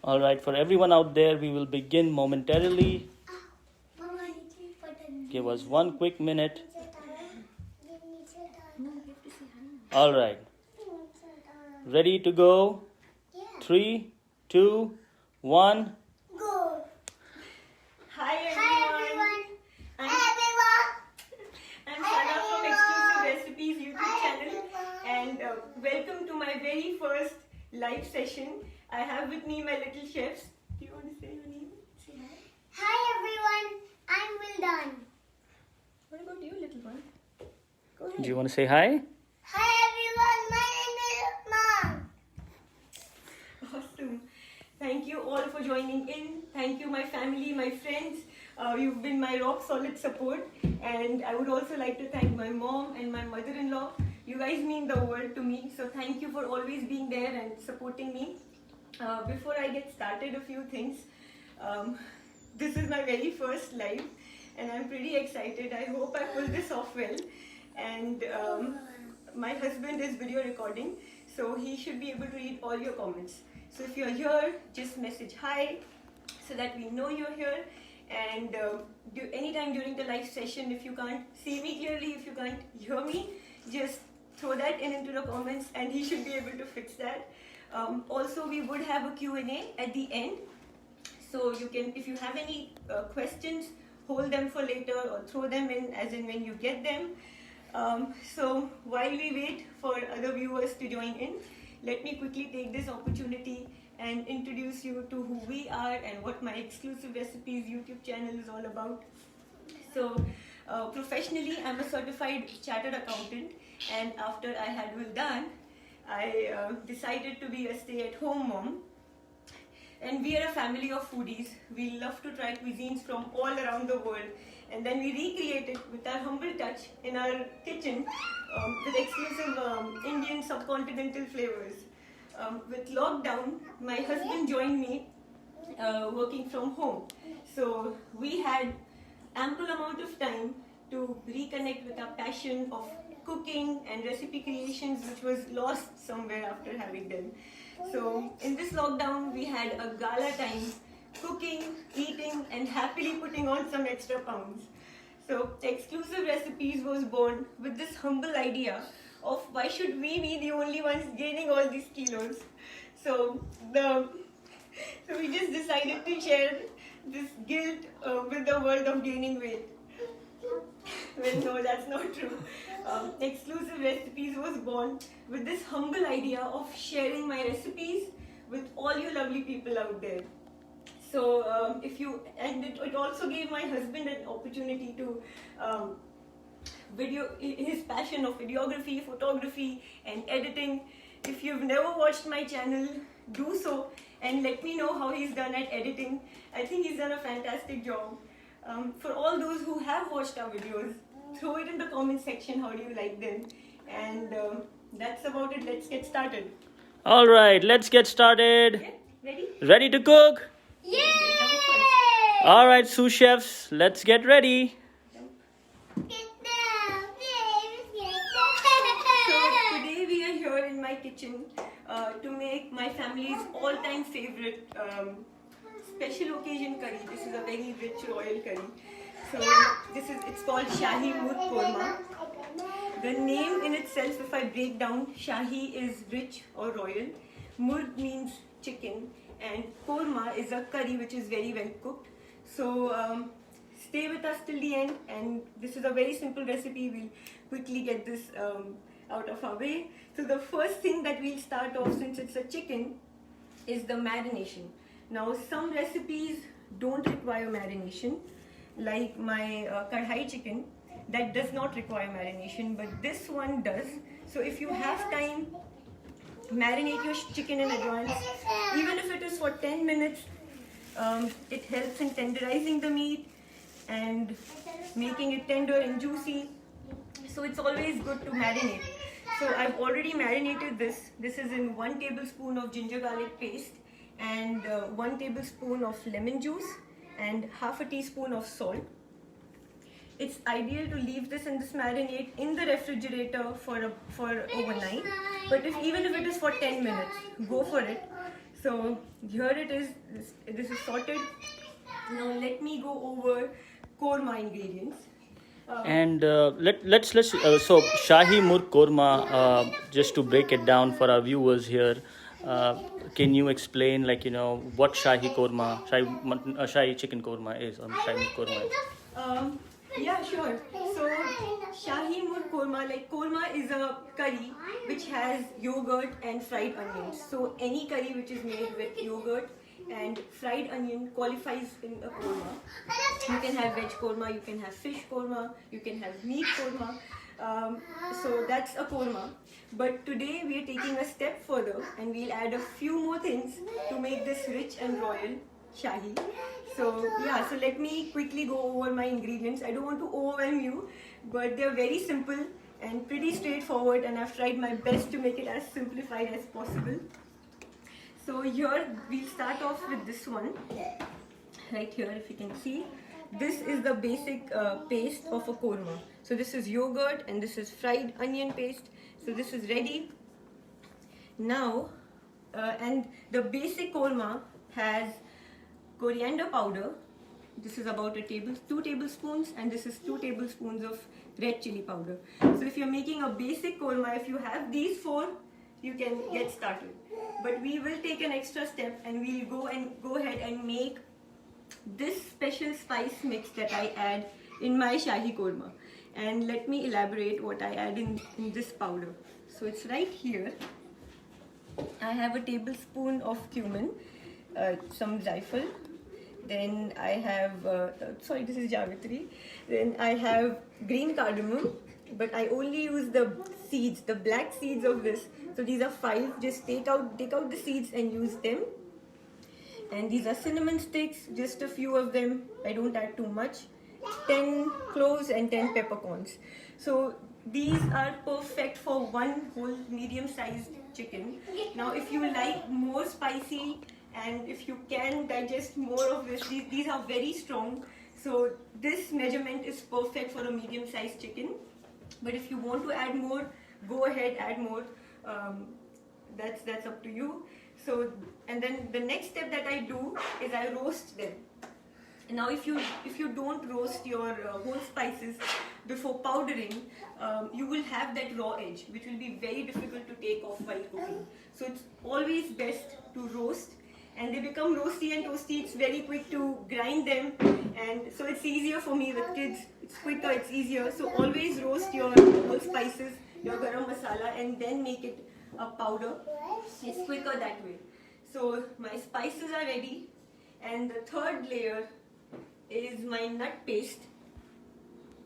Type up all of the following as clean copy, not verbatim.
All right, for everyone out there, we will begin momentarily. Give us 1 quick minute. All right. Ready to go? 3, 2, 1. Go. Hi everyone. I'm Sana from Exclusive Recipes YouTube channel and welcome to my very first live session. I have with me my little chefs. Do you want to say your name? Say hi. Hi everyone, I'm Wildan. What about you, little one? Go ahead. Do you want to say hi? Hi everyone, my name is Mom. Awesome. Thank you all for joining in. Thank you, my family, my friends. You've been my rock solid support. And I would also like to thank my mom and my mother-in-law. You guys mean the world to me. So thank you for always being there and supporting me. Before I get started, a few things. This is my very first live and I'm pretty excited. I hope I pull this off well. And my husband is video recording, so he should be able to read all your comments. So if you're here, just message hi so that we know you're here. And anytime during the live session, if you can't see me clearly, if you can't hear me, just throw that into the comments and he should be able to fix that. Also, we would have a Q&A at the end. So you can, if you have any questions, hold them for later or throw them in as in when you get them. So while we wait for other viewers to join in, let me quickly take this opportunity and introduce you to who we are and what my Exclusive Recipes YouTube channel is all about. So professionally, I'm a certified chartered accountant, and after I had Wildan, I decided to be a stay-at-home mom. And we are a family of foodies. We love to try cuisines from all around the world. And then we recreate it with our humble touch in our kitchen with exclusive Indian subcontinental flavors. With lockdown, my husband joined me working from home. So we had ample amount of time to reconnect with our passion of cooking and recipe creations, which was lost somewhere after having them. So in this lockdown, we had a gala time, cooking, eating, and happily putting on some extra pounds. So Exclusive Recipes was born with this humble idea of why should we be the only ones gaining all these kilos. So we just decided to share this guilt with the world of gaining weight. Well, no, that's not true. Exclusive Recipes was born with this humble idea of sharing my recipes with all you lovely people out there. So it also gave my husband an opportunity to his passion of videography, photography, and editing. If you've never watched my channel, do so and let me know how he's done at editing. I think he's done a fantastic job. For all those who have watched our videos, throw it in the comment section how do you like them. And that's about it. Let's get started. All right, let's get started. Okay? Ready? Ready to cook? Yay! All right, sous chefs, let's get ready. Get down, baby, get So down. today we are here in my kitchen to make my family's all-time favorite special occasion curry. This is a very rich royal curry. So it's called Shahi Murg Korma. The name in itself, if I break down, Shahi is rich or royal, Murg means chicken, and Korma is a curry which is very well cooked. So stay with us till the end, and this is a very simple recipe. We'll quickly get this out of our way. So the first thing that we'll start off, since it's a chicken, is the marination. Now some recipes don't require marination, like my kadhai chicken, that does not require marination, but this one does. So if you have time, marinate your chicken in advance, even if it is for 10 minutes. It helps in tenderizing the meat and making it tender and juicy. So it's always good to marinate. So I've already marinated this. This is in 1 tablespoon of ginger garlic paste and 1 tablespoon of lemon juice and half a teaspoon of salt. It's ideal to leave this marinade in the refrigerator for overnight. But even if it is for 10 minutes, go for it. So here it is. This is sorted. Now let me go over korma ingredients. And let's so Shahi Murg Korma. Just to break it down for our viewers here, can you explain, like, what Shahi Korma, Shahi Chicken Korma is, or Shahi Murg Korma is? Yeah, sure. So Shahi Murg Korma, like korma is a curry which has yogurt and fried onions. So any curry which is made with yogurt and fried onion qualifies in a korma. You can have veg korma, you can have fish korma, you can have meat korma. So that's a korma. But today we are taking a step further and we'll add a few more things to make this rich and royal Shahi. So yeah, so let me quickly go over my ingredients. I don't want to overwhelm you, but they're very simple and pretty straightforward, and I've tried my best to make it as simplified as possible. So here we'll start off with this one. Right here, if you can see, this is the basic paste of a korma. So this is yogurt and this is fried onion paste. So this is ready. Now, and the basic korma has coriander powder. This is about 2 tablespoons, and this is 2 tablespoons of red chili powder. So if you're making a basic korma, if you have these 4, you can get started. But we will take an extra step and we'll go ahead and make this special spice mix that I add in my Shahi Korma. And let me elaborate what I add in this powder. So it's right here. I have a tablespoon of cumin, some jaifal. Then I have, sorry, this is Javitri. Then I have green cardamom, but I only use the seeds, the black seeds of this. So these are 5. Just take out the seeds and use them. And these are cinnamon sticks, just a few of them. I don't add too much. 10 cloves and 10 peppercorns. So these are perfect for one whole medium-sized chicken. Now, if you like more spicy and if you can digest more of this, these are very strong. So this measurement is perfect for a medium-sized chicken. But if you want to add more, go ahead, add more. That's up to you. So, and then the next step that I do is I roast them. Now, if you don't roast your whole spices before powdering, you will have that raw edge, which will be very difficult to take off while cooking. So it's always best to roast, and they become roasty and toasty. It's very quick to grind them, and so it's easier for me with kids. It's quicker, it's easier. So always roast your whole spices, your garam masala, and then make it a powder. It's quicker that way. So my spices are ready, and the third layer is my nut paste.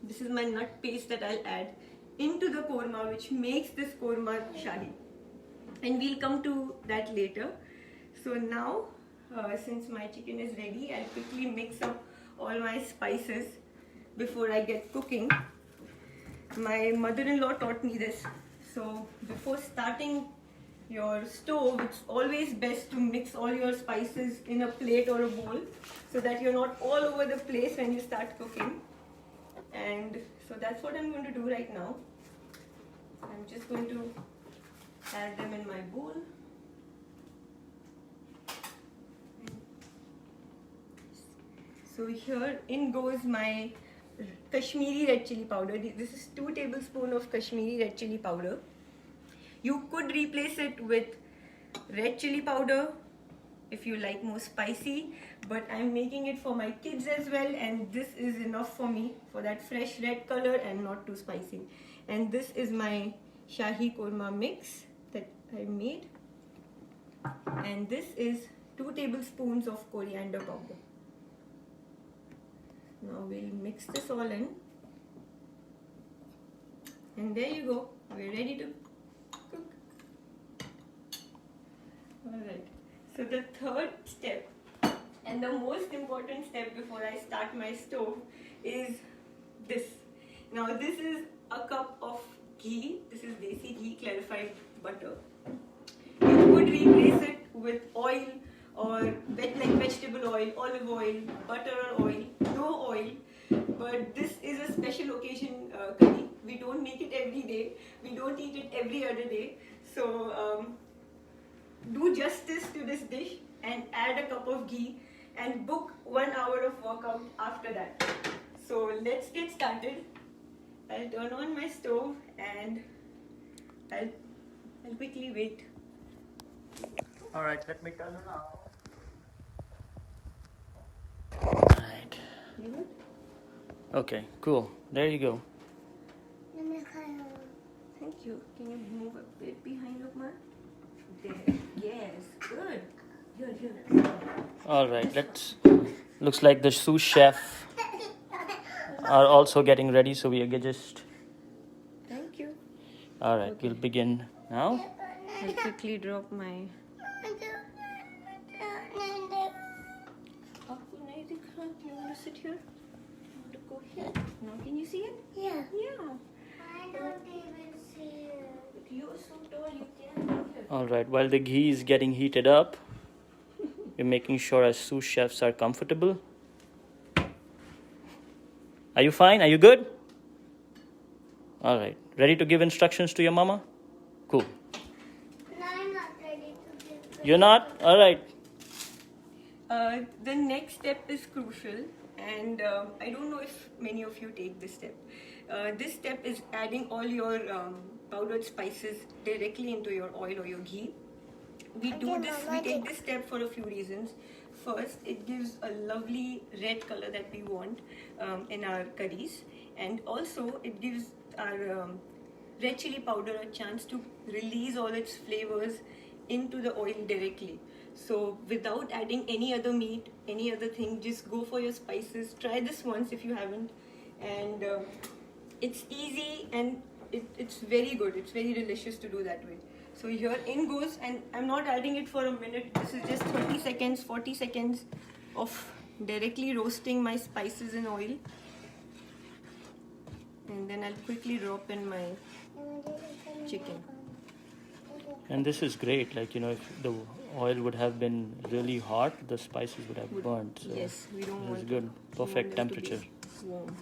This is my nut paste that I'll add into the korma, which makes this korma shahi. And we'll come to that later. So now, since my chicken is ready, I'll quickly mix up all my spices before I get cooking. My mother-in-law taught me this. So before starting your stove, it's always best to mix all your spices in a plate or a bowl so that you're not all over the place when you start cooking. And so that's what I'm going to do right now. I'm just going to add them in my bowl. So here in goes my Kashmiri red chili powder. This is 2 tablespoons of Kashmiri red chili powder. You could replace it with red chili powder if you like more spicy, but I'm making it for my kids as well, and this is enough for me for that fresh red color and not too spicy. And this is my Shahi Korma mix that I made, and this is 2 tablespoons of coriander powder. Now we'll mix this all in, and there you go, we're ready to cook. Alright, so the third step and the most important step before I start my stove is this. Now this is a cup of ghee. This is desi ghee, clarified butter. You could replace it with oil or like vegetable oil, olive oil, butter or oil, no oil. But this is a special occasion curry. We don't make it every day. We don't eat it every other day. So do justice to this dish and add a cup of ghee and book 1 hour of workout after that. So let's get started. I'll turn on my stove and I'll quickly wait. All right, let me turn it on. All right. You good? Okay, cool. There you go. Thank you. Can you move a bit behind, Lokman? There. Yes. Good. Here. All right, let's. Looks like the sous chef are also getting ready, so we are just. Thank you. All right, we'll begin now. I'll quickly drop my. You want to sit here? You want to go here? Now can you see it? Yeah. Yeah. I don't even see it. But you're so tall, you can go here. All right, while the ghee is getting heated up, we're making sure our sous chefs are comfortable. Are you fine? Are you good? All right, ready to give instructions to your mama? Cool. No, I'm not ready to give it. You're not? All right. The next step is crucial, and I don't know if many of you take this step. This step is adding all your powdered spices directly into your oil or your ghee. We take this step for a few reasons. First, it gives a lovely red color that we want in our curries, and also it gives our red chili powder a chance to release all its flavors into the oil directly. So without adding any other meat, any other thing, just go for your spices. Try this once if you haven't, and it's easy and it's very good. It's very delicious to do that way. So here in goes, and I'm not adding it for a minute. This is just 30 seconds, 40 seconds of directly roasting my spices in oil, and then I'll quickly drop in my chicken. And this is great. Like, you know, if the oil would have been really hot, the spices would have burnt. So Yes, we don't this want is it. good. We Perfect want them to be temperature. warm.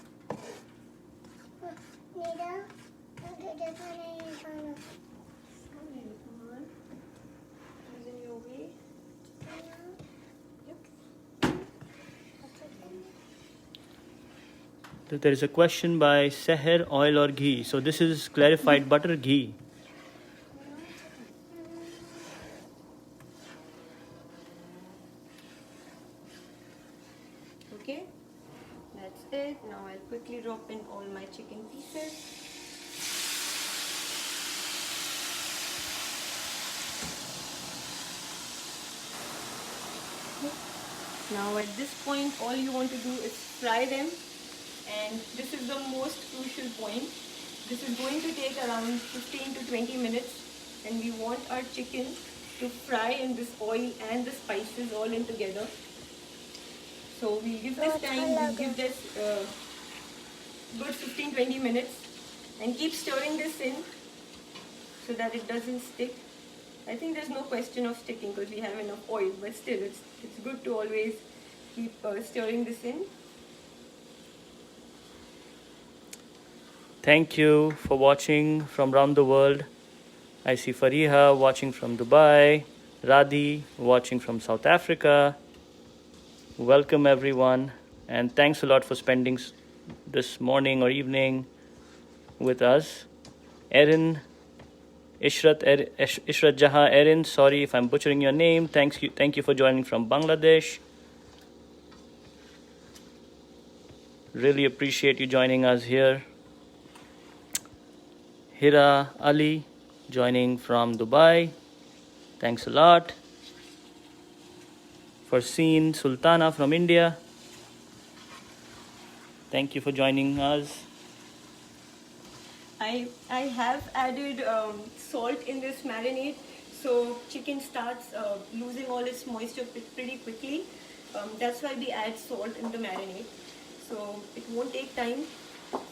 Nida, okay, this one is on. Is in your way. There is a question by Seher, oil or ghee. So this is clarified butter, ghee. Okay, that's it. Now I'll quickly drop in all my chicken pieces. Now at this point, all you want to do is fry them, and this is the most crucial point. This is going to take around 15 to 20 minutes, and we want our chicken to fry in this oil and the spices all in together. So we'll give this time, we'll give this good 15-20 minutes, and keep stirring this in so that it doesn't stick. I think there's no question of sticking because we have enough oil, but still it's good to always keep stirring this in. Thank you for watching from around the world. I see Fariha watching from Dubai, Radhi watching from South Africa. Welcome everyone, and thanks a lot for spending this morning or evening with us. Erin, Ishrat Jahan Erin, sorry if I'm butchering your name. Thank you for joining from Bangladesh. Really appreciate you joining us here. Hira Ali joining from Dubai. Thanks a lot. Farsin Sultana from India. Thank you for joining us. I have added salt in this marinade, so chicken starts losing all its moisture pretty quickly. That's why we add salt in the marinade. So it won't take time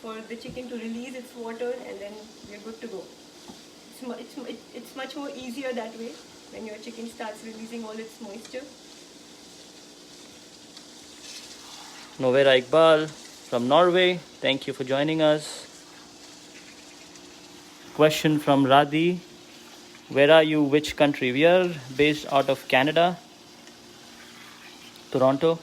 for the chicken to release its water, and then we're good to go. It's much more easier that way when your chicken starts releasing all its moisture. Novera Iqbal from Norway. Thank you for joining us. Question from Radhi. Where are you? Which country? We are based out of Canada, Toronto.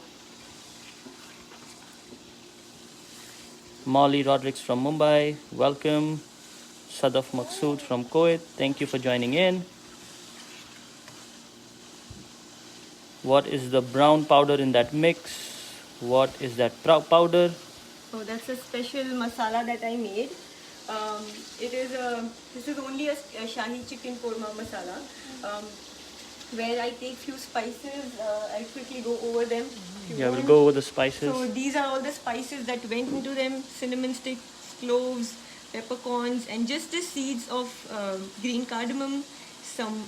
Molly Rodriguez from Mumbai, welcome. Sadaf Maqsood from Kuwait, thank you for joining in. What is the brown powder in that mix? What is that powder? So that's a special masala that I made. This is only a Shahi chicken korma masala, where I take few spices. I'll quickly go over them. Yeah, we'll go over the spices. So these are all the spices that went into them: cinnamon sticks, cloves, peppercorns, and just the seeds of green cardamom,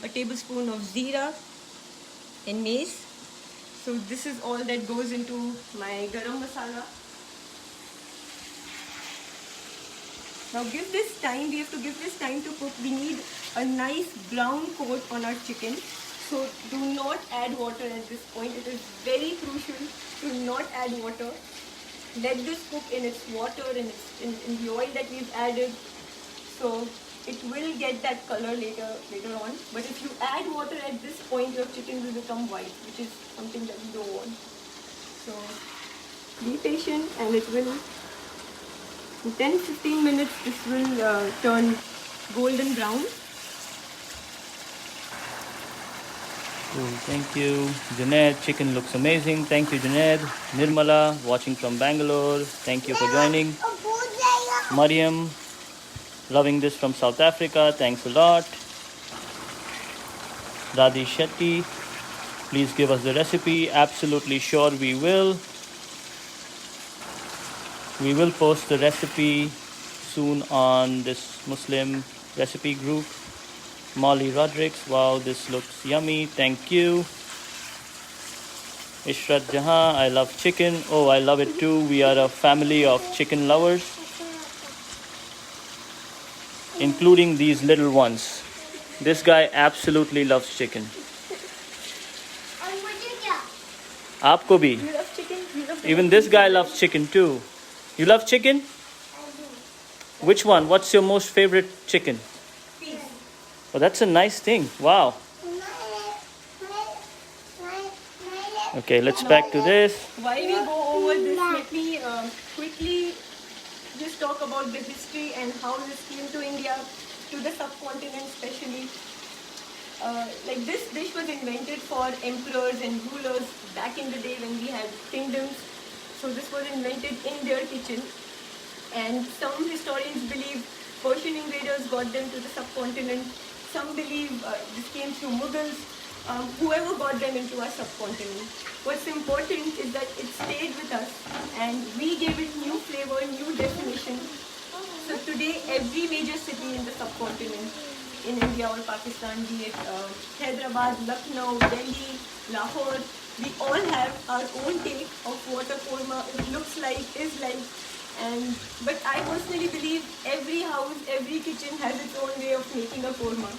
a tablespoon of zeera, and mace. So this is all that goes into my garam masala. Now we have to give this time to cook. We need a nice brown coat on our chicken. So do not add water at this point. It is very crucial to not add water. Let this cook in its water and in the oil that we've added. So it will get that color later on. But if you add water at this point, your chicken will become white, which is something that we don't want. So be patient, and it will, in 10-15 minutes, this will turn golden brown. Cool, thank you. Junaid, chicken looks amazing. Thank you, Junaid. Nirmala, watching from Bangalore. Thank you for joining. Mariam, loving this from South Africa. Thanks a lot. Radhi Shetty, please give us the recipe. Absolutely sure we will. We will post the recipe soon on this Muslim recipe group. Molly Rodriguez, wow, this looks yummy. Thank you. Ishrat Jahan, I love chicken. Oh, I love it too. We are a family of chicken lovers, including these little ones. This guy absolutely loves chicken. Aapko bhi. You love chicken? You love Even this guy loves chicken too. You love chicken? Which one? What's your most favorite chicken? peas. Oh, that's a nice thing. Wow. Okay, let's back to this. While we go over this, let me quickly just talk about the history and how this came to India, to the subcontinent especially. Like this dish was invented for emperors and rulers back in the day when we had kingdoms. So this was invented in their kitchen. And some historians believe Persian invaders got them to the subcontinent. Some believe this came through Mughals. Whoever got them into our subcontinent. What's important is that it stayed with us and we gave it new flavor, new definition. So today, every major city in the subcontinent, in India or Pakistan, be it Hyderabad, Lucknow, Delhi, Lahore, we all have our own take of what a korma looks like, is like. But I personally believe every house, every kitchen has its own way of making a korma.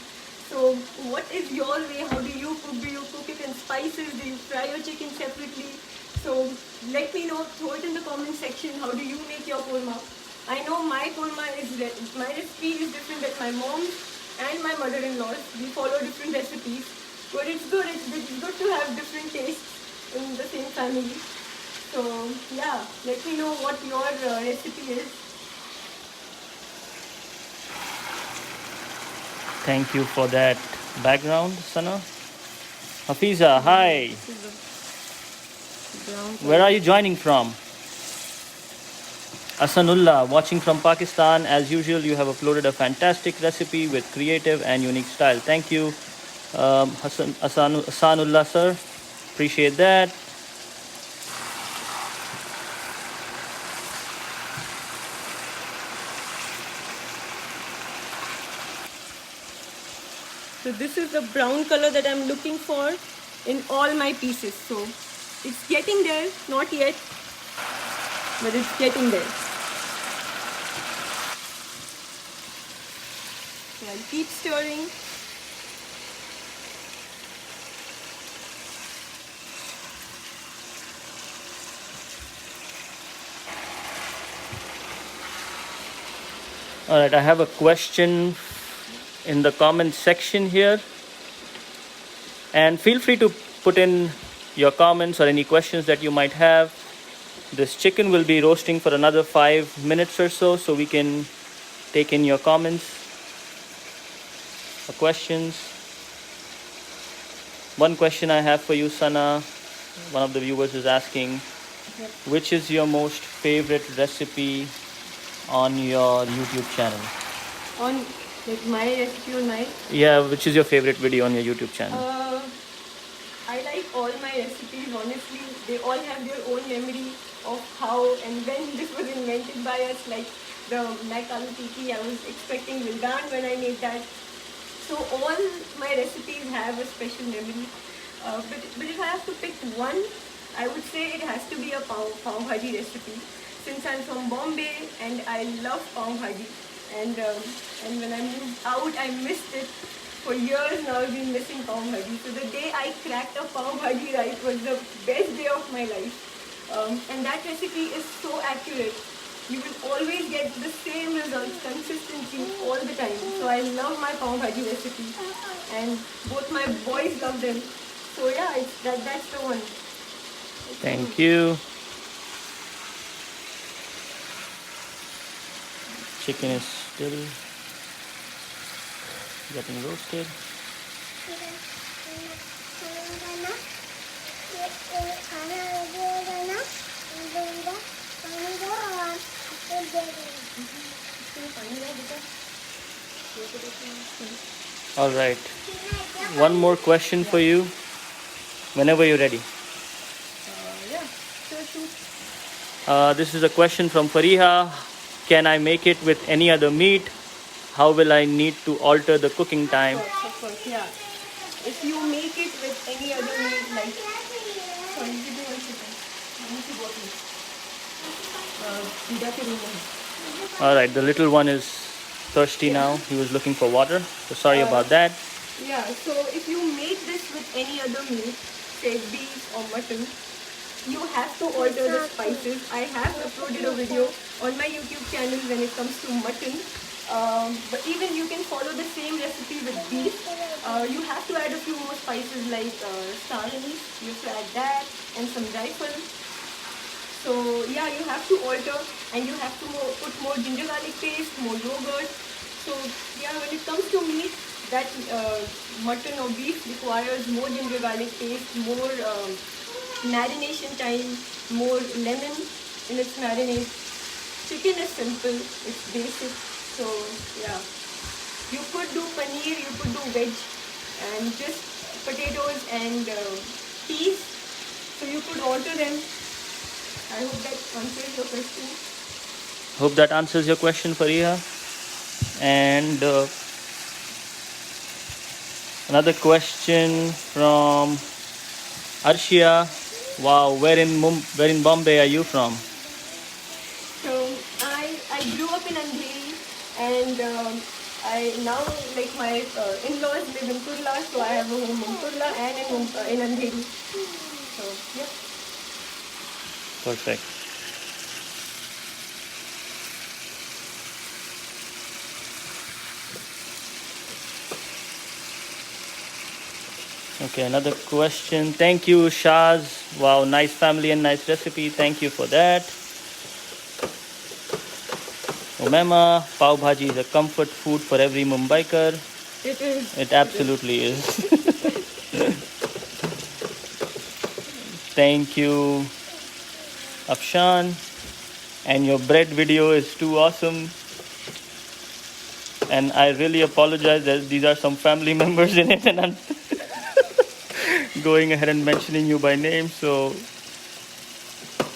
So what is your way? How do you cook? Do you cook it in spices? Do you fry your chicken separately? So let me know, throw it in the comment section. How do you make your korma? I know my recipe is different than my mom's and my mother-in-law's. We follow different recipes. But it's good to have different tastes in the same family. So yeah, let me know what your recipe is. Thank you for that background, Sana. Hafiza, hi. Where are you joining from? Asanullah, watching from Pakistan. As usual, you have uploaded a fantastic recipe with creative and unique style. Thank you, Asanullah, sir. Appreciate that. So this is the brown color that I'm looking for in all my pieces. So it's getting there, not yet, but it's getting there. So I'll keep stirring. All right, I have a question in the comment section here. And feel free to put in your comments or any questions that you might have. This chicken will be roasting for another 5 minutes or so we can take in your comments or questions. One question I have for you, Sana. One of the viewers is asking, which is your most favorite recipe on your YouTube channel? On like my recipe on my Yeah, which is your favorite video on your YouTube channel? I like all my recipes, honestly. They all have their own memory of how and when this was invented by us. Like the mac aloo tikki, I was expecting Vildan when I made that. So all my recipes have a special memory. But if I have to pick one, I would say it has to be a pav bhaji recipe. Since I'm from Bombay and I love pav bhaji, and when I moved out, I missed it. For years now, I've been missing pav bhaji. So the day I cracked a pav bhaji right was the best day of my life. And that recipe is so accurate. You will always get the same results, consistency all the time. So I love my pav bhaji recipe, and both my boys love them. So yeah, that's the one. Thank you. Chicken is still getting roasted. All right. One more question for you. Whenever you're ready. Yeah, sure, shoot. This is a question from Fariha. Can I make it with any other meat? How will I need to alter the cooking time? Of course, yeah. If you make it with any other meat, like, sorry, give me 1 second. I need to go to Dida ke room mein. All right, the little one is thirsty now. He was looking for water. So sorry about that. Yeah, so if you make this with any other meat, say beef or mutton, you have to alter the spices. I have uploaded a video on my YouTube channel when it comes to mutton. But even you can follow the same recipe with beef. You have to add a few more spices like star anise. You have to add that and some jaifal. So yeah, you have to alter, and you have to put more ginger garlic paste, more yogurt. So yeah, when it comes to meat, that mutton or beef requires more ginger garlic paste, more marination time, more lemon in its marinade. Chicken is simple, it's basic. So yeah, you could do paneer, you could do veg, and just potatoes and peas. So you could alter them. I hope that answers your question. Hope that answers your question, Fariha. And another question from Arshia. Wow, where in Bombay are you from? So I grew up in Andheri, and I now, like, my in-laws live in Kurla, so I have a home in Kurla and in Andheri. So yeah. Perfect. Okay, another question. Thank you, Shaz. Wow, nice family and nice recipe. Thank you for that. Umema, pav bhaji is a comfort food for every Mumbaiker. It is. It absolutely is. Thank you, Afshan. And your bread video is too awesome. And I really apologize that these are some family members in it, and I'm going ahead and mentioning you by name. So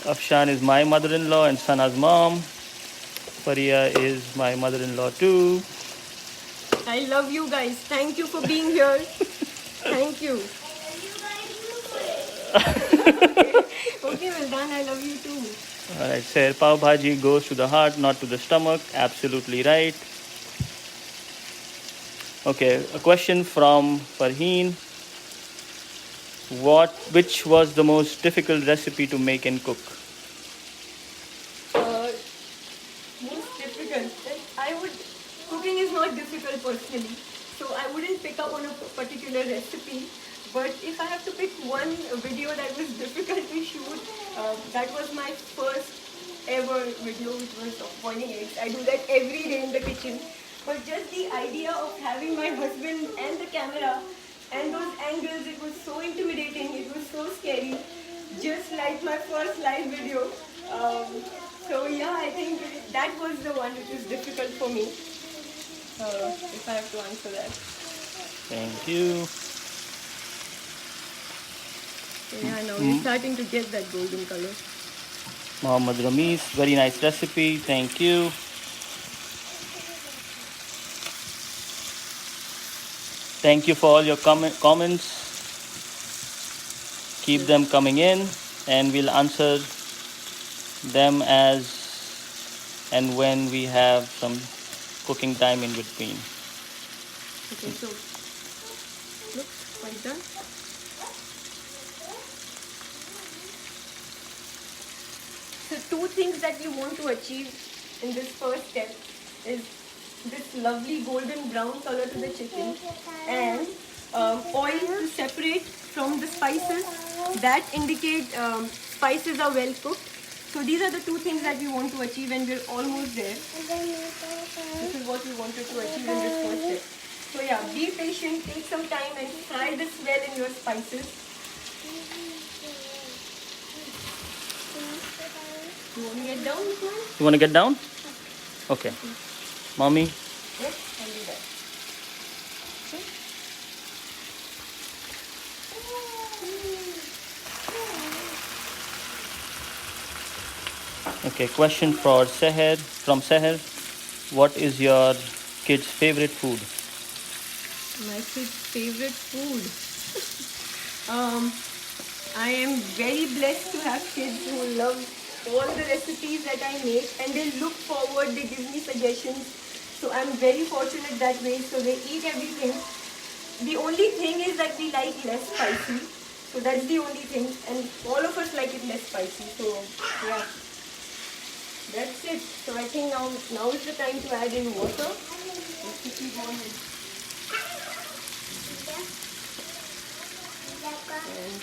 Afshan is my mother-in-law and Sana's mom. Faria is my mother-in-law too. I love you guys. Thank you for being here. Thank you. Okay, well done. I love you too. Alright, sir. Pav bhaji goes to the heart, not to the stomach. Absolutely right. Okay, a question from Farheen. Which was the most difficult recipe to make and cook? Most difficult. Cooking is not difficult personally. So I wouldn't pick up on a particular recipe. But if I have to pick one video that was difficult to shoot, that was my first ever video, which was of boiling eggs. I do that every day in the kitchen. But just the idea of having my husband and the camera and those angles, it was so intimidating, it was so scary. Just like my first live video. So yeah, I think that was the one which was difficult for me. If I have to answer that. Thank you. So yeah, now we're starting to get that golden color. Mohammad Rameez, very nice recipe. Thank you. Thank you for all your comments. Keep them coming in, and we'll answer them as and when we have some cooking time in between. Okay, so looks quite done. So two things that we want to achieve in this first step is this lovely golden brown color to the chicken and oil to separate from the spices that indicate spices are well cooked. So these are the two things that we want to achieve, and we're almost there. This is what we wanted to achieve in this first step. So yeah, be patient, take some time and fry this well in your spices. You want to get down this one? You want to get down? Okay. Mommy? Yes, I'll do that. Okay, question for Seher, from Seher. What is your kid's favorite food? My kid's favorite food. I am very blessed to have kids who love all the recipes that I make, and they look forward, they give me suggestions. So I'm very fortunate that way. So they eat everything. The only thing is that we like less spicy. So that's the only thing, and all of us like it less spicy. So yeah, that's it. So I think now is the time to add in water. Let's quickly go ahead. And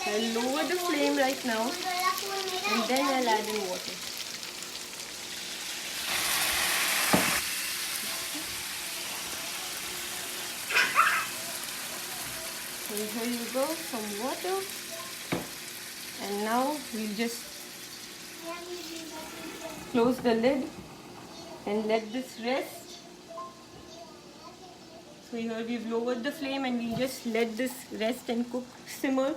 I'll lower the flame right now, and then I'll add in water. So here you go, some water, and now we'll just close the lid and let this rest. So here we've lowered the flame, and we'll just let this rest and cook, simmer,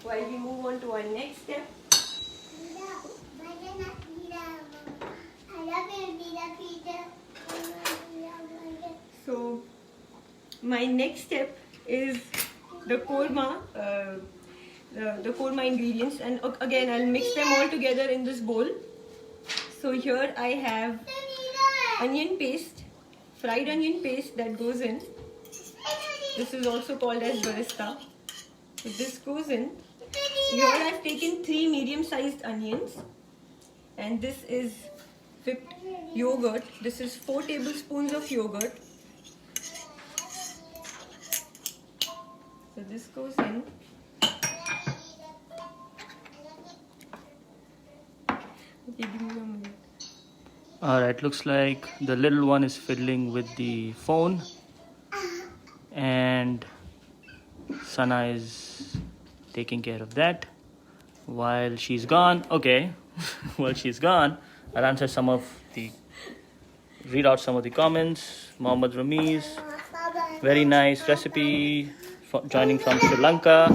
while we move on to our next step. So my next step is the korma, the korma ingredients, and again I'll mix them all together in this bowl. So here I have onion paste, fried onion paste that goes in. This is also called as barista. So this goes in. Here I've taken 3 medium-sized onions, and this is whipped yogurt. This is 4 tablespoons of yogurt. So this goes in. Okay, give me 1 minute. Alright, looks like the little one is fiddling with the phone, and Sana is taking care of that while she's gone. Okay, while she's gone, I'll answer read out some of the comments. Mohammad Rameez, very nice recipe, joining from Sri Lanka.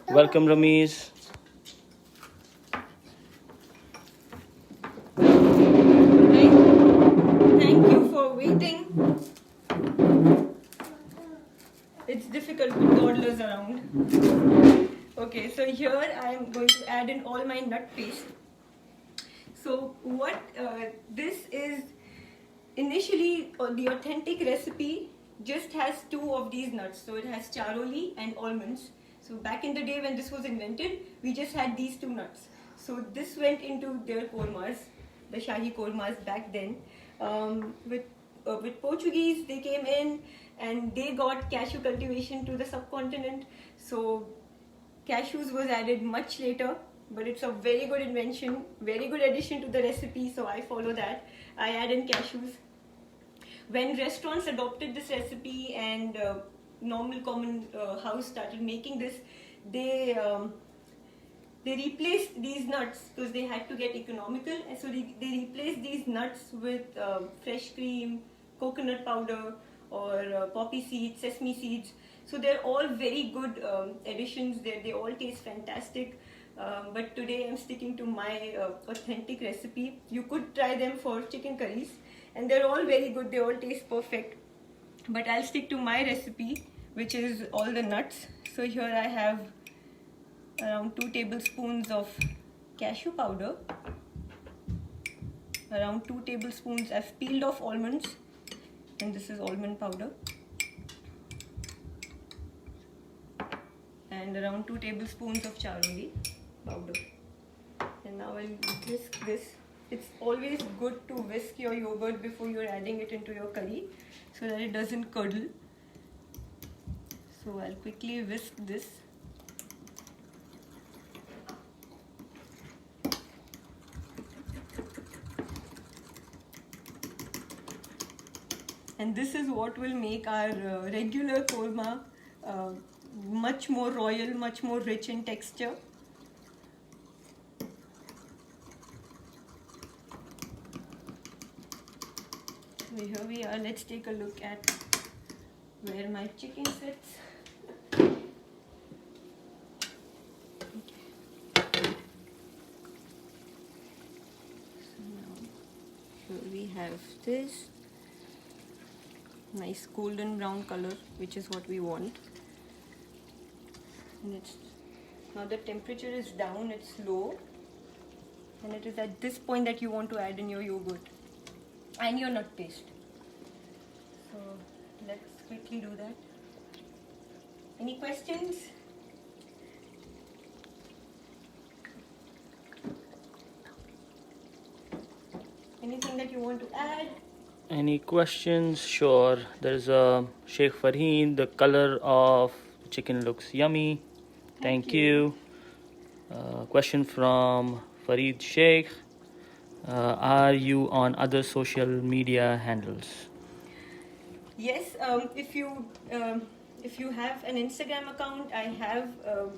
Welcome, Rameez. Thank you for waiting. It's difficult with toddlers around. Okay, so here I am going to add in all my nut paste. So what this is, initially the authentic recipe just has 2 of these nuts. So it has charoli and almonds. So back in the day when this was invented, we just had these 2 nuts. So this went into their kormas, the Shahi kormas back then, with with Portuguese, they came in and they got cashew cultivation to the subcontinent. So cashews was added much later, but it's a very good invention, very good addition to the recipe, so I follow that. I add in cashews. When restaurants adopted this recipe and normal common house started making this, they replaced these nuts because they had to get economical, and so they replaced these nuts with fresh cream, coconut powder, or poppy seeds, sesame seeds. So they're all very good additions. They all taste fantastic. But today I'm sticking to my authentic recipe. You could try them for chicken curries, and they're all very good. They all taste perfect. But I'll stick to my recipe, which is all the nuts. So here I have around 2 tablespoons of cashew powder, around 2 tablespoons. I've peeled off almonds, and this is almond powder, and around 2 tablespoons of charondi powder. And now I'll whisk this. It's always good to whisk your yogurt before you're adding it into your curry so that it doesn't curdle. So I'll quickly whisk this. And this is what will make our regular korma much more royal, much more rich in texture. So here we are. Let's take a look at where my chicken sits. So now here we have this nice golden brown color, which is what we want. And it's now the temperature is down, it's low, and it is at this point that you want to add in your yogurt and your nut paste. So let's quickly do that. Any questions? Anything that you want to add? Any questions? Sure. There's a Sheikh Farheen. The color of chicken looks yummy. Thank you. Question from Farid Sheikh. Are you on other social media handles? Yes, if you have an Instagram account, I have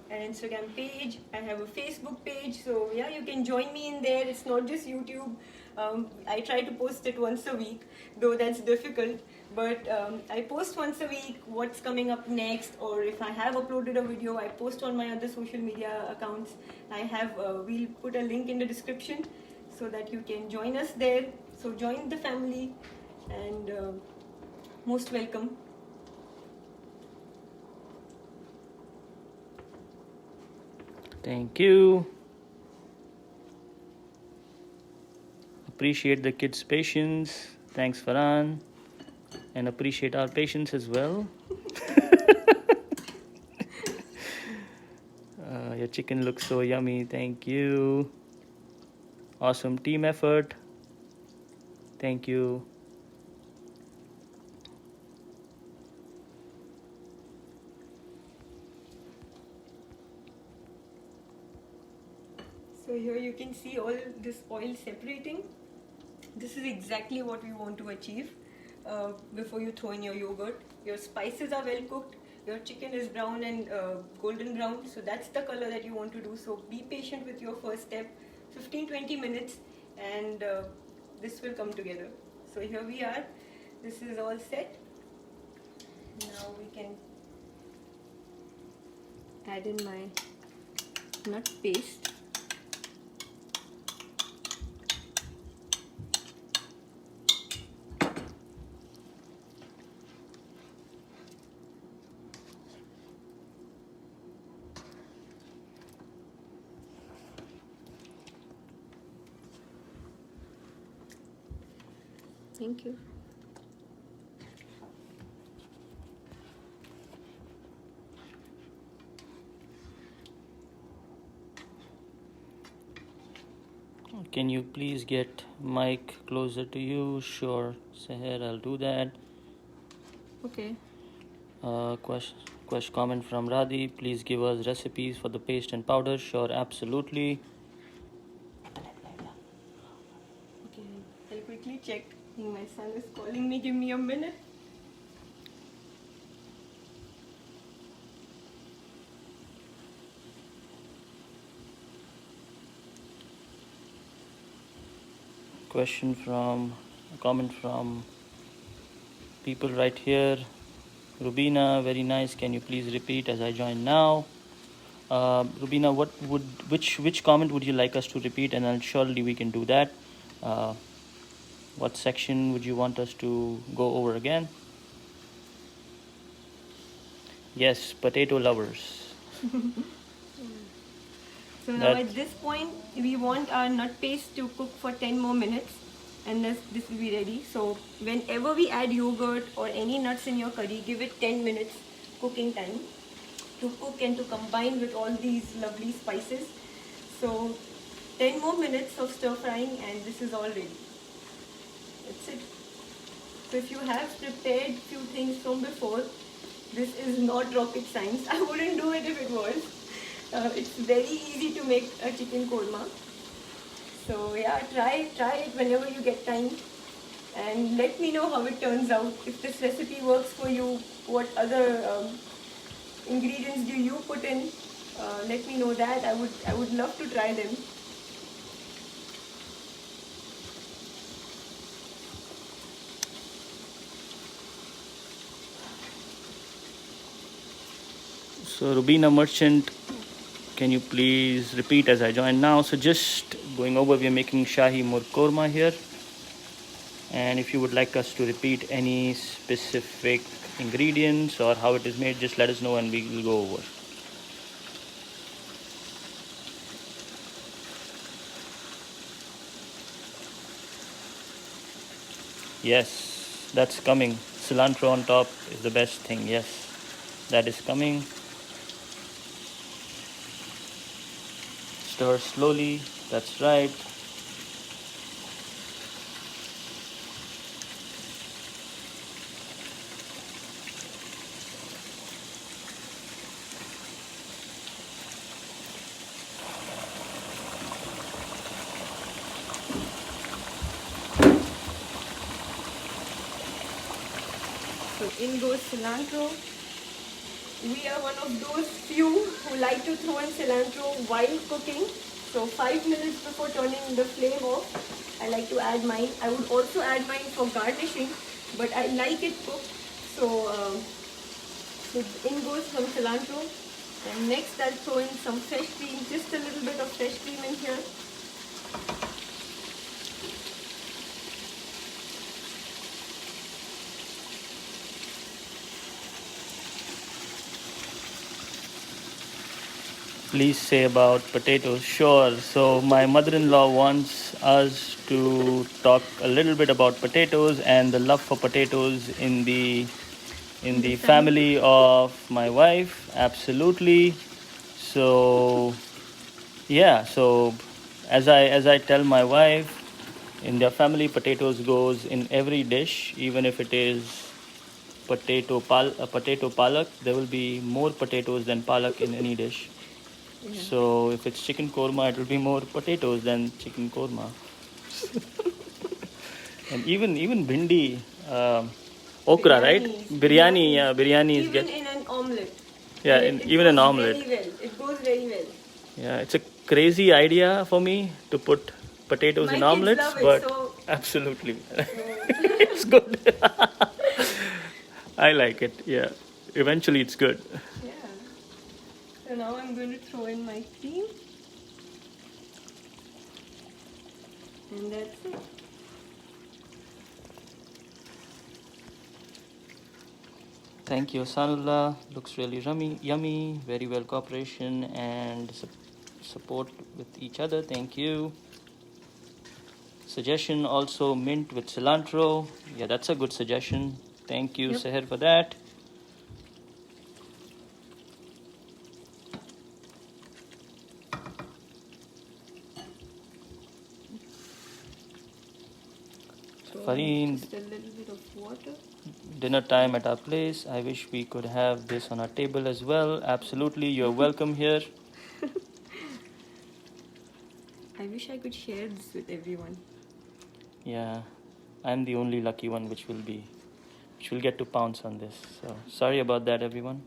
an Instagram page, I have a Facebook page, so yeah, you can join me in there. It's not just YouTube. I try to post it once a week, though that's difficult, but I post once a week what's coming up next, or if I have uploaded a video, I post on my other social media accounts. I have, we'll put a link in the description so that you can join us there. So join the family, and most welcome. Thank you. Appreciate the kids' patience. Thanks, Farhan. And appreciate our patience as well. Your chicken looks so yummy. Thank you. Awesome team effort. Thank you. So here you can see all this oil separating. This is exactly what we want to achieve before you throw in your yogurt. Your spices are well cooked. Your chicken is brown and golden brown. So that's the color that you want to do. So be patient with your first step. 15-20 minutes and this will come together. So here we are. This is all set. Now we can add in my nut paste. Thank you. Can you please get mic closer to you? Sure, Seher, I'll do that. Okay. Question comment from Radhi. Please give us recipes for the paste and powder. Sure, absolutely. Okay. I'll quickly check. I think my son is calling me. Give me a minute. Comment from people right here. Rubina, very nice. Can you please repeat as I join now? Rubina, which comment would you like us to repeat? And then surely we can do that. What section would you want us to go over again? Yes, potato lovers. So now That- at this point, we want our nut paste to cook for 10 more minutes, and this will be ready. So whenever we add yogurt or any nuts in your curry, give it 10 minutes cooking time to cook and to combine with all these lovely spices. So 10 more minutes of stir frying and this is all ready. That's it. So if you have prepared few things from before, this is not rocket science. I wouldn't do it if it was. It's very easy to make a chicken korma. So yeah, try it whenever you get time, and let me know how it turns out. If this recipe works for you, what other ingredients do you put in? Let me know that. I would love to try them. So Rubina Merchant, can you please repeat as I join now? So just going over, we are making Shahi Murg Korma here. And if you would like us to repeat any specific ingredients or how it is made, just let us know and we will go over. Yes, that's coming. Cilantro on top is the best thing. Yes, that is coming. Stir slowly. That's right. So in goes cilantro. We are one of those few who like to throw in cilantro while cooking. So 5 minutes before turning the flame off, I like to add mine. I would also add mine for garnishing, but I like it cooked. So in goes some cilantro. And next I'll throw in some fresh cream, just a little bit of fresh cream in here. Please say about potatoes. Sure. So my mother-in-law wants us to talk a little bit about potatoes and the love for potatoes in the family of my wife. Absolutely. So yeah. So as I tell my wife, in their family, potatoes goes in every dish, even if it is potato palak. There will be more potatoes than palak in any dish. So if it's chicken korma, it will be more potatoes than chicken korma. And even bhindi, okra, right? Biryani, yeah, biryani is Even get. in an omelette. Yeah, And it even goes an omelette. Very well. It goes very well. Yeah, it's a crazy idea for me to put potatoes My in kids omelets, love it, but so- absolutely, it's good. I like it. Yeah, eventually it's good. Yeah. So now I'm going to throw in my cream. And that's it. Thank you, Sanullah. Looks really yummy. Very well cooperation and support with each other. Thank you. Suggestion also mint with cilantro. Yeah, that's a good suggestion. Thank you, Yep. Seher, for that. Fareen, Just a little bit of water. dinner time at our place. I wish we could have this on our table as well. Absolutely, you're welcome here. I wish I could share this with everyone. Yeah, I'm the only lucky one which will get to pounce on this. So sorry about that, everyone.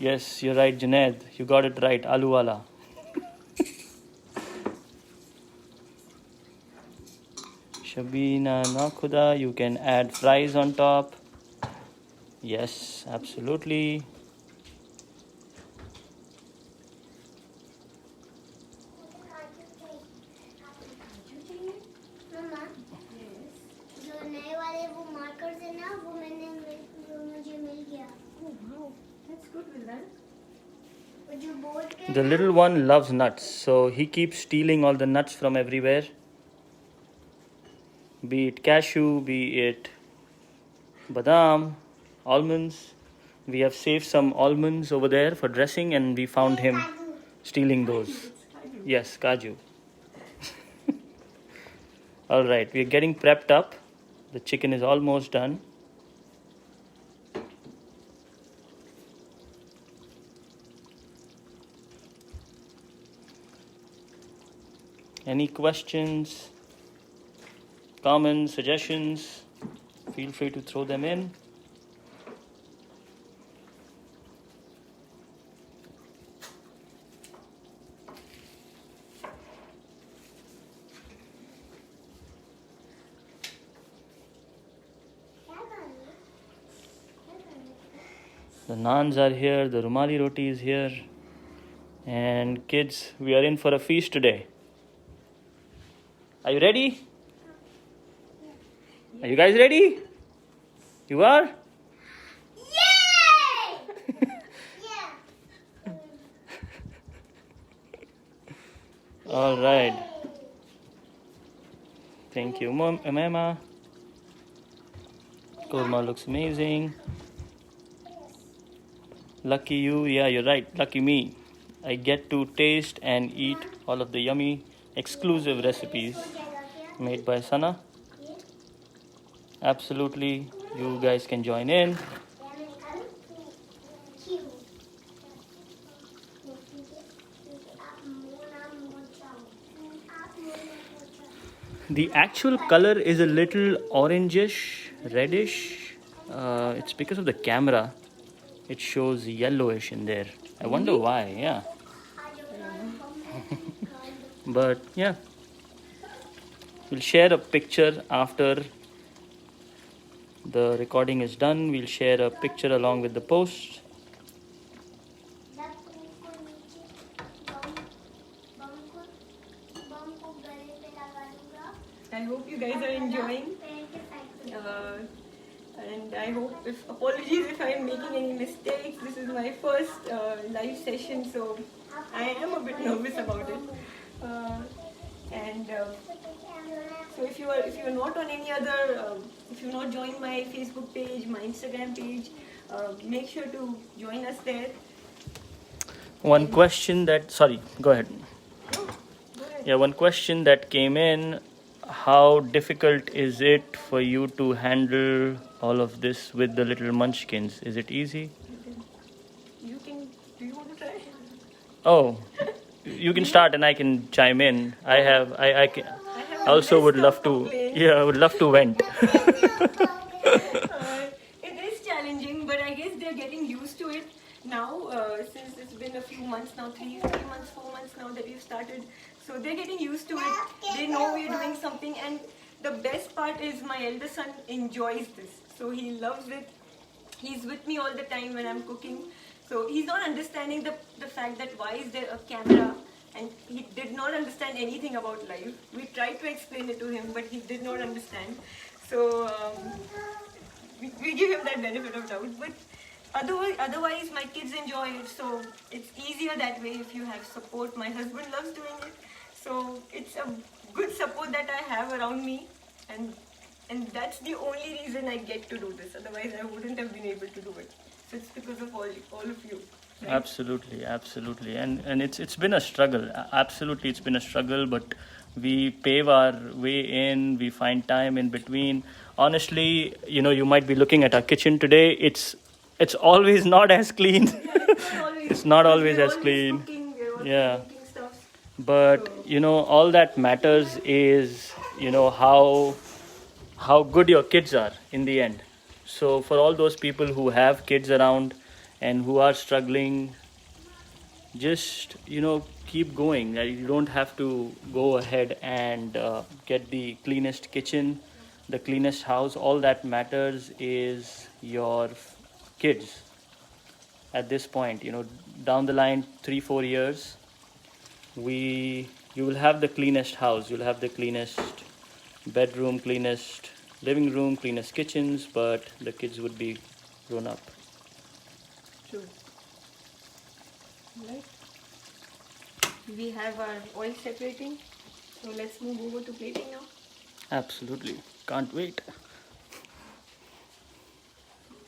Yes, you're right, Junaid. You got it right. Aloo wala. Shabina Nakhuda, you can add fries on top. Yes, absolutely. मम्मा जो नए वाले वो markers है ना वो मुझे मिल गया Oh wow, that's good, Vildan. वो जो बोर्ड के The little one loves nuts, so he keeps stealing all the nuts from everywhere. Be it cashew, be it badam, almonds. We have saved some almonds over there for dressing, and we found him stealing those. Yes, kaju. All right, we're getting prepped up. The chicken is almost done. Any questions, comments, suggestions? Feel free to throw them in. The naans are here, the rumali roti is here. And kids, we are in for a feast today. Are you ready? Are you guys ready? You are? Yay! Yeah. All right. Thank you, Mama. Korma looks amazing. Lucky you. Yeah, you're right. Lucky me. I get to taste and eat all of the yummy exclusive recipes made by Sana. Absolutely. You guys can join in. The actual color is a little orangish, reddish. It's because of the camera. It shows yellowish in there. I wonder why, yeah. But yeah. We'll share a picture after the recording is done. We'll share a picture along with the post. I hope you guys are enjoying. And I hope, apologies if I'm making any mistakes. This is my first live session, so I am a bit nervous about it. So if you are not on any other, if you've not joined my Facebook page, my Instagram page, make sure to join us there. One question that, sorry, go ahead. No, go ahead. Yeah, one question that came in: how difficult is it for you to handle all of this with the little munchkins? Is it easy? You can. Do you want to try? Oh, you can start and I can chime in. I also would love to. Yeah, I would love to vent. It is challenging, but I guess they're getting used to it now. Since it's been a few months now, 3 months, 4 months now that we've started. So they're getting used to it. They know we're doing something, and the best part is my elder son enjoys this. So he loves it. He's with me all the time when I'm cooking. So he's not understanding the fact that why is there a camera, and he did not understand anything about life. We tried to explain it to him, but he did not understand. So we give him that benefit of doubt. But otherwise my kids enjoy it, so it's easier that way if you have support. My husband loves doing it, so it's a good support that I have around me, and that's the only reason I get to do this. Otherwise, I wouldn't have been able to do it. So it's because of all of you. Right? Absolutely, absolutely, and it's been a struggle. Absolutely, it's been a struggle, but we pave our way in. We find time in between. Honestly, you might be looking at our kitchen today. It's always not as clean. It's not always We're as clean. Cooking, we're always Yeah. making stuff. But all that matters is how good your kids are in the end. So for all those people who have kids around and who are struggling, just keep going. You don't have to go ahead and get the cleanest kitchen, the cleanest house. All that matters is your kids. At this point, down the line, 3-4 years, you will have the cleanest house. You'll have the cleanest bedroom, cleanest living room, cleanest kitchens, but the kids would be grown up. True. Right. We have our oil separating, so let's move over to plating now. Absolutely, can't wait.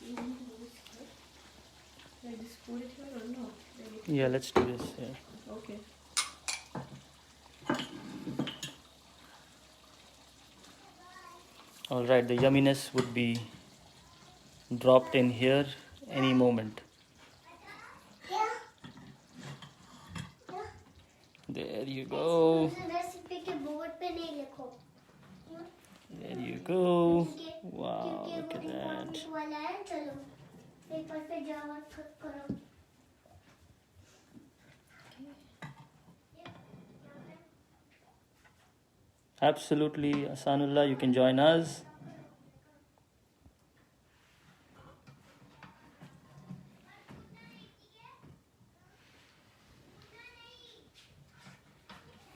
Should I just pour it here or no? Yeah, let's do this. Yeah. Okay. All right, the yumminess would be dropped in here any moment. There you go. Recipe के board पे नहीं लिखो There you go. क्योंकि Wow, वो look at that. Important वाला है. चलो paper पे जावा करो. Absolutely, Asanullah, you can join us.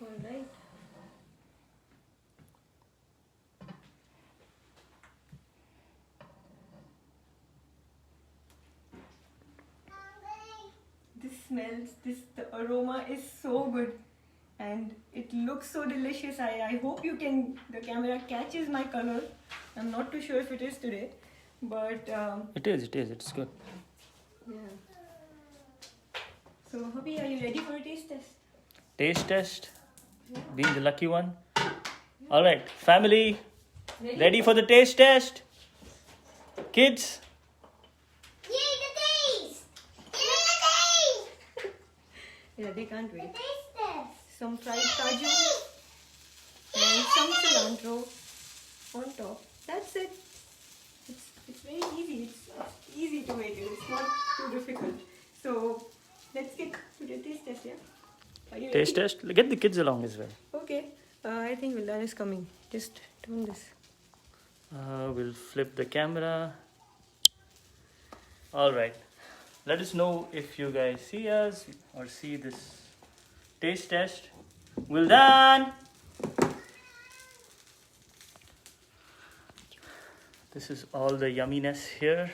All right. The aroma is so good and it looks so delicious. I hope the camera catches my color. I'm not too sure if it is today, but It is, it's good. yeah. So, Hubby, are you ready for a taste test? Taste test, being the lucky one. All right, family, ready for the taste test? Kids, Yay, the taste! Yay, the taste! Yeah, they can't The wait. taste test. Some fried kaju and some cilantro on top. That's it. It's very easy. It's easy to make it. It's not too difficult. So let's get to the taste test, yeah? Are you taste ready? test. Get the kids along as well. Okay. I think Vildan is coming. Just turn this. We'll flip the camera. All right. Let us know if you guys see us or see this taste test. Well done. This is all the yumminess here.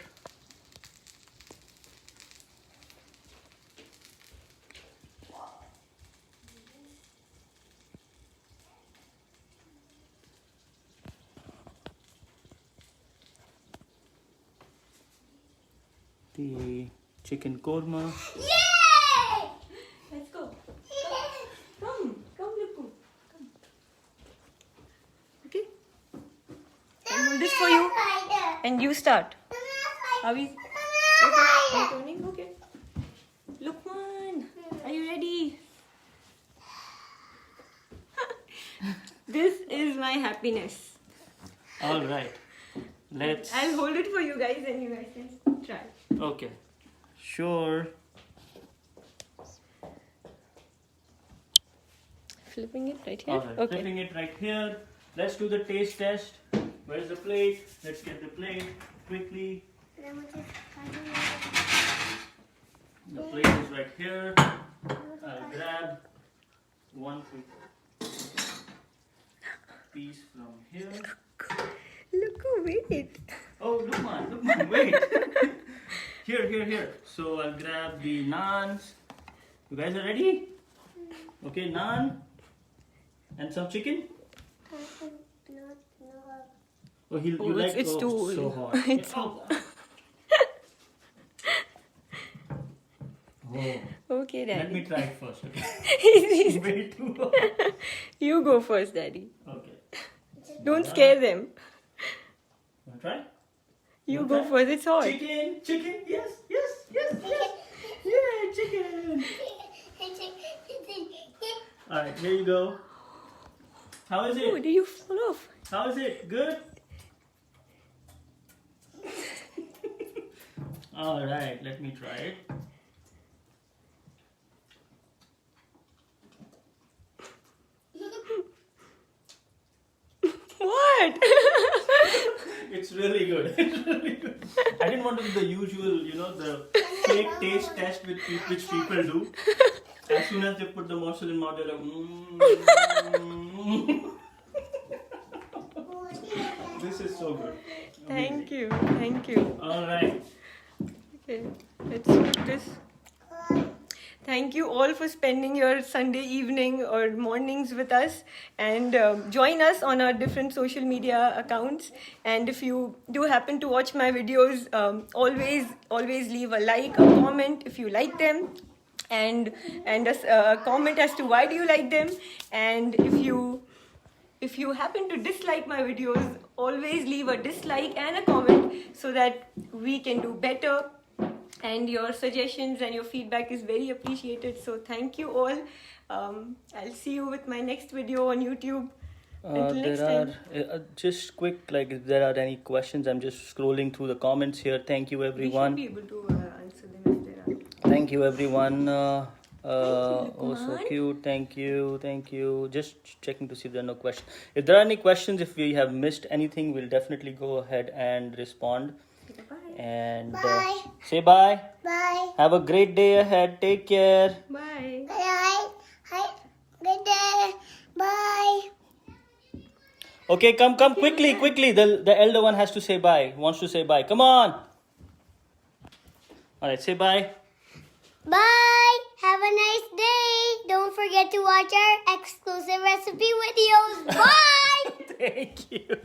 The chicken korma. Yay! Let's go. Come, Lippu. Come. Okay. I'll hold this for you, and you start. Are we? Okay. Are you turning? Okay. Lukman, are you ready? This is my happiness. All right. Let's. I'll hold it for you guys, and you guys can try. Okay. Sure. Flipping it right here. All right. Okay. Flipping it right here. Let's do the taste test. Where's the plate? Let's get the plate quickly. The plate is right here. I'll grab one quick piece from here. Look, wait. Oh, Lukman, wait. Here. So I'll grab the naans. You guys are ready? Okay, naan and some chicken. No. Oh, you like it's too so hot. it's Oh. Oh. okay, Let Daddy. me try it first. Okay. Way too hot. You go first, Daddy. Okay. Don't scare them. Wanna try? You go first. It's hot. Chicken. Yes. Yeah, chicken. All right, here you go. How is Oh, it? did you fall off? How is it? Good? All right, let me try it. What? It's really good. It's really good. I didn't want to do the usual, the fake taste test which people do. As soon as they put the morsel in mouth, they're like, This is so good. Thank you. All right. Okay, let's put this. Thank you all for spending your Sunday evening or mornings with us, and join us on our different social media accounts. And if you do happen to watch my videos, always leave a like, a comment if you like them, and a comment as to why do you like them. And if you happen to dislike my videos, always leave a dislike and a comment so that we can do better. And your suggestions and your feedback is very appreciated. So thank you all. I'll see you with my next video on YouTube. Until next time. Just quick, like if there are any questions, I'm just scrolling through the comments here. Thank you, We should everyone. be able to answer them if there are. Thank you, everyone. Oh, so Lukman? cute. Thank you. Just checking to see if there are no questions. If there are any questions, if we have missed anything, we'll definitely go ahead and respond. Bye. And Bye. say bye. Bye. Have a great day ahead. Take care. Bye. Bye. Hi. Good day. Bye. Okay, come quickly. The elder one has to say bye. Wants to say bye. Come on. All right, say bye. Bye. Have a nice day. Don't forget to watch our exclusive recipe videos. Bye. Thank you.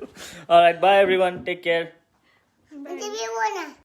All right, bye everyone. Take care. Bye. Give you one.